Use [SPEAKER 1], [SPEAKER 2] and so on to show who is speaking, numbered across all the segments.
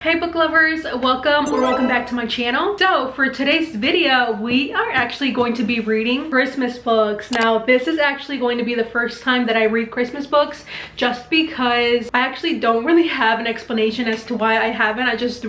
[SPEAKER 1] Hey book lovers, welcome back to my channel. So for today's video, we are actually going to be reading Christmas books. Now this is actually going to be the first time that I read Christmas books, just because I actually don't really have an explanation as to why I haven't. I just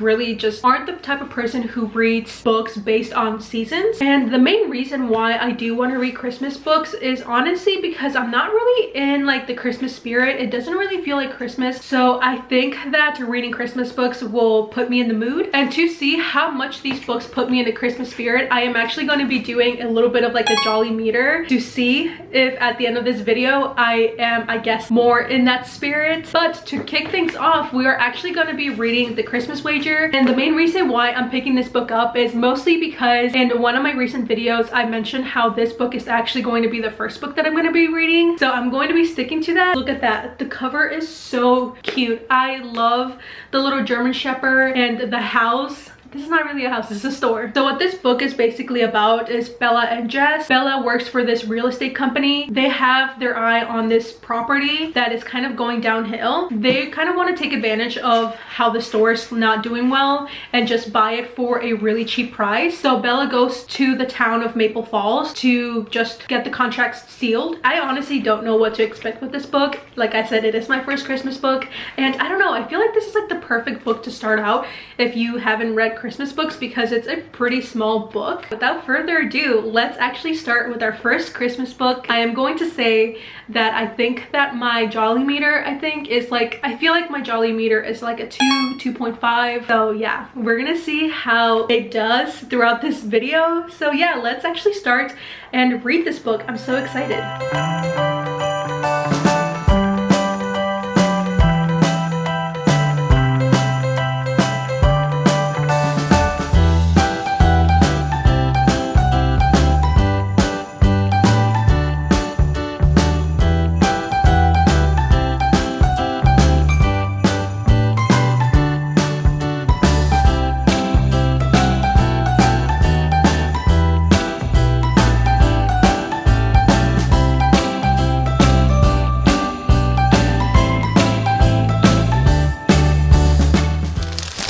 [SPEAKER 1] aren't the type of person who reads books based on seasons. And the main reason why I do want to read Christmas books is honestly because I'm not really in like the Christmas spirit. It doesn't really feel like Christmas. So I think that reading Christmas books will put me in the mood. And to see how much these books put me in the Christmas spirit, I am actually going to be doing a little bit of like a jolly meter to see if at the end of this video I am, I guess, more in that spirit. But to kick things off, we are actually going to be reading The Christmas Wager. And the main reason why I'm picking this book up is mostly because in one of my recent videos I mentioned how this book is actually going to be the first book that I'm going to be reading. So I'm going to be sticking to that. Look at that. The cover is so cute. I love the little German Shepherd and the house. This is not really a house, this is a store. So what this book is basically about is Bella and Jess. Bella works for this real estate company. They have their eye on this property that is kind of going downhill. They kind of want to take advantage of how the store is not doing well and just buy it for a really cheap price. So Bella goes to the town of Maple Falls to just get the contracts sealed. I honestly don't know what to expect with this book. Like I said, it is my first Christmas book, and I don't know, I feel like this is like the perfect book to start out if you haven't read Christmas books, because it's a pretty small book. Without further ado, let's actually start with our first Christmas book. I am going to say that I think that my jolly meter, I feel like my jolly meter is like a 2.5. So yeah, we're gonna see how it does throughout this video. So yeah, let's actually start and read this book. I'm so excited.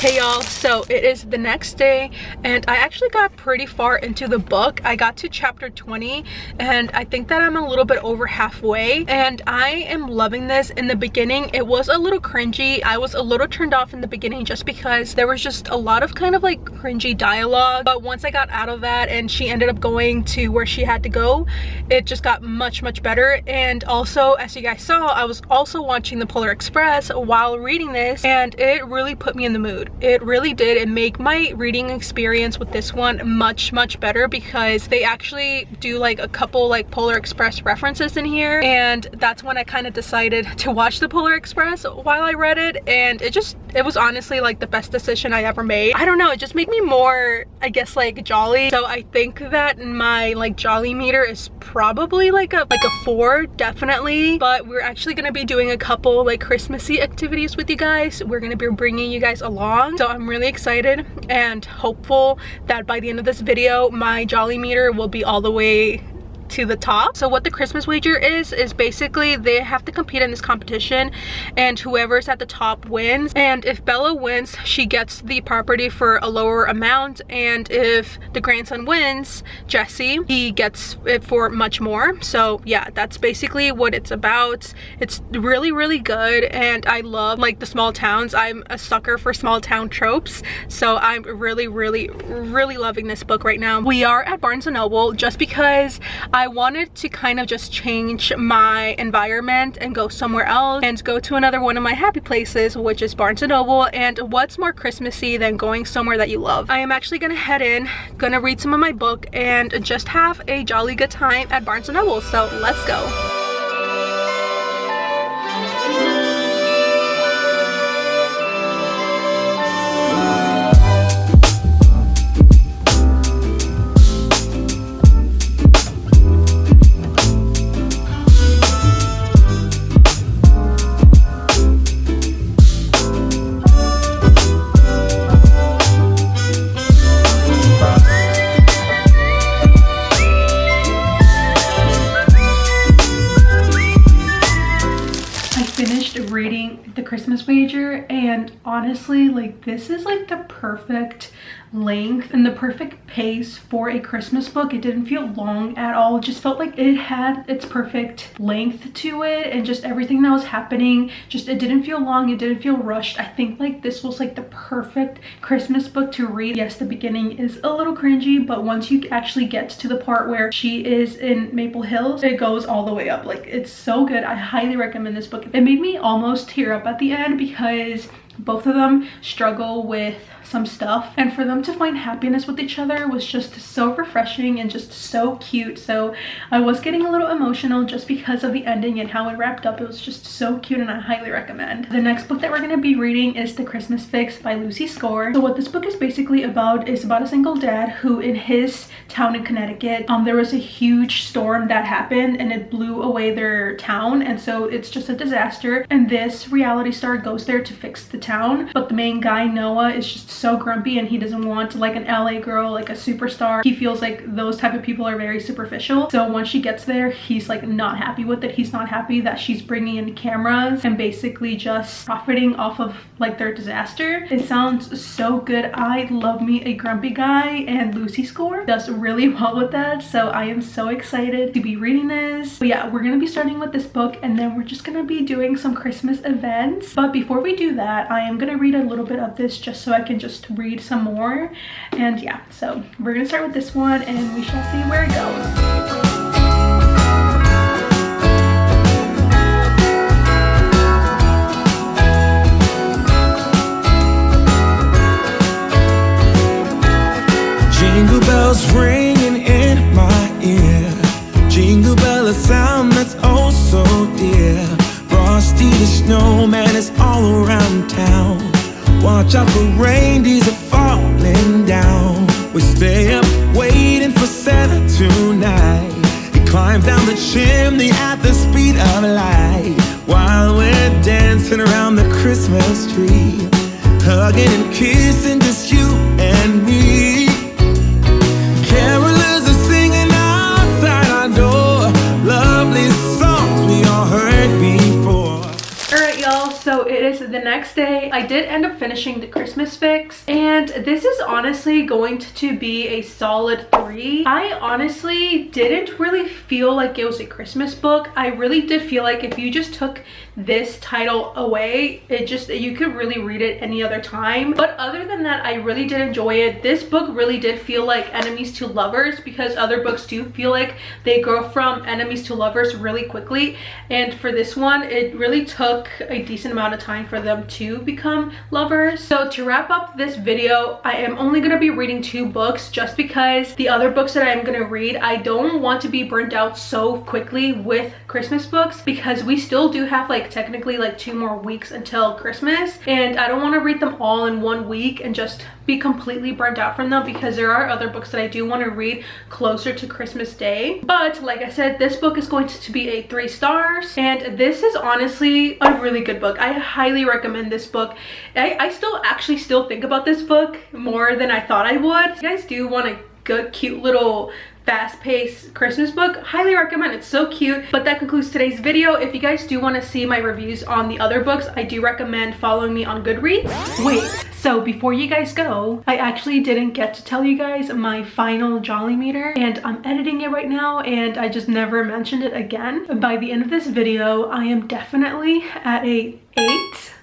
[SPEAKER 1] Hey y'all, so it is the next day and I actually got pretty far into the book. I got to chapter 20 and I think that I'm a little bit over halfway, and I am loving this. In the beginning it was a little cringy. I was a little turned off in the beginning just because there was just a lot of kind of like cringy dialogue, but once I got out of that and she ended up going to where she had to go, it just got much better. And also, as you guys saw, I was also watching the Polar Express while reading this, and it really put me in the mood. It really did. It made my reading experience with this one much better, because they actually do like a couple like Polar Express references in here, and that's when I kind of decided to watch the Polar Express while I read it. And it was honestly like the best decision I ever made. I don't know, it just made me more, I guess, like jolly. So I think that my like jolly meter is probably like a 4, definitely. But we're actually gonna be doing a couple like Christmassy activities with you guys. We're gonna be bringing you guys along. So I'm really excited and hopeful that by the end of this video my jolly meter will be all the way to the top. So what the Christmas wager is basically they have to compete in this competition, and whoever's at the top wins. And if Bella wins, she gets the property for a lower amount, and if the grandson wins, Jesse, he gets it for much more. So yeah, that's basically what it's about. It's really good, and I love like the small towns. I'm a sucker for small town tropes, so I'm really loving this book right now. We are at Barnes & Noble just because I wanted to kind of just change my environment and go somewhere else and go to another one of my happy places, which is Barnes & Noble. And what's more Christmassy than going somewhere that you love? I am actually gonna head in, gonna read some of my book, and just have a jolly good time at Barnes & Noble. So let's go. honestly, like, this is like the perfect length and the perfect pace for a Christmas book. It didn't feel long at all. It just felt like it had its perfect length to it, and just everything that was happening, just it didn't feel long, it didn't feel rushed. I think like this was like the perfect Christmas book to read. Yes, the beginning is a little cringy, but once you actually get to the part where she is in Maple Hills, it goes all the way up. Like, it's so good. I highly recommend this book. It made me almost tear up at the end because both of them struggle with some stuff, and for them to find happiness with each other was just so refreshing and just so cute. So I was getting a little emotional just because of the ending and how it wrapped up. It was just so cute, and I highly recommend. The next book that we're going to be reading is The Christmas Fix by Lucy Score. So what this book is basically about is about a single dad who, in his town in Connecticut, there was a huge storm that happened and it blew away their town, and so it's just a disaster, and this reality star goes there to fix the town. But the main guy, Noah, is just so grumpy, and he doesn't want like an LA girl, like a superstar. He feels like those type of people are very superficial. So once she gets there, he's like not happy with it. He's not happy that she's bringing in cameras and basically just profiting off of like their disaster. It sounds so good. I love me a grumpy guy, and Lucy Score does really well with that. So I am so excited to be reading this. But yeah, we're gonna be starting with this book, and then we're just gonna be doing some Christmas events. But before we do that, I am gonna read a little bit of this just so I can just read some more. And yeah, so we're gonna start with this one, and we shall see where it goes.
[SPEAKER 2] Jingle bells ringing in my ear. Jingle bell, a sound that's oh so dear. Frosty the snowman is all around town. Watch out for reindeers are falling down. We stay up waiting for Santa tonight. He climbs down the chimney at the speed of light, while we're dancing around the Christmas tree, hugging and kissing just you and me. Carolers are singing outside our door, lovely songs we all heard before.
[SPEAKER 1] Alright y'all, so it is the next day. I did end up finishing The Christmas Fix, and this is honestly going to be a solid 3. I honestly didn't really feel like it was a Christmas book. I really did feel like if you just took this title away, you could really read it any other time. But other than that, I really did enjoy it. This book really did feel like enemies to lovers, because other books do feel like they go from enemies to lovers really quickly, and for this one it really took a decent amount of time for them to become lovers. So to wrap up this video, I am only going to be reading 2 books, just because the other books that I'm going to read, I don't want to be burnt out so quickly with Christmas books, because we still do have like technically like 2 more weeks until Christmas, and I don't want to read them all in 1 week and just be completely burnt out from them, because there are other books that I do want to read closer to Christmas Day. But like I said, this book is going to be a 3 stars, and this is honestly a really good book. I highly recommend this book. I still think about this book more than I thought I would. If you guys do want a good cute little fast-paced Christmas book, highly recommend. It's so cute. But that concludes today's video. If you guys do want to see my reviews on the other books, I do recommend following me on Goodreads. Wait, so before you guys go, I actually didn't get to tell you guys my final Jolly meter, and I'm editing it right now, and I just never mentioned it again. By the end of this video, I am definitely at a 8.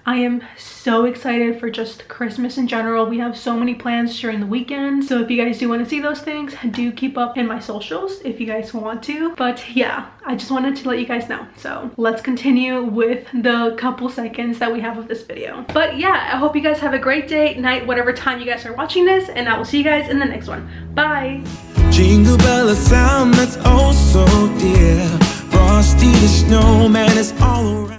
[SPEAKER 1] I am so excited for just Christmas in general. We have so many plans during the weekend, so if you guys do want to see those things, do keep up in my socials if you guys want to. But yeah, I just wanted to let you guys know. So let's continue with the couple seconds that we have of this video. But yeah, I hope you guys have a great day, night, whatever time you guys are watching this, and I will see you guys in the next one. Bye.
[SPEAKER 2] Jingle bell, a sound that's oh so dear. Frosty the snowman is all around.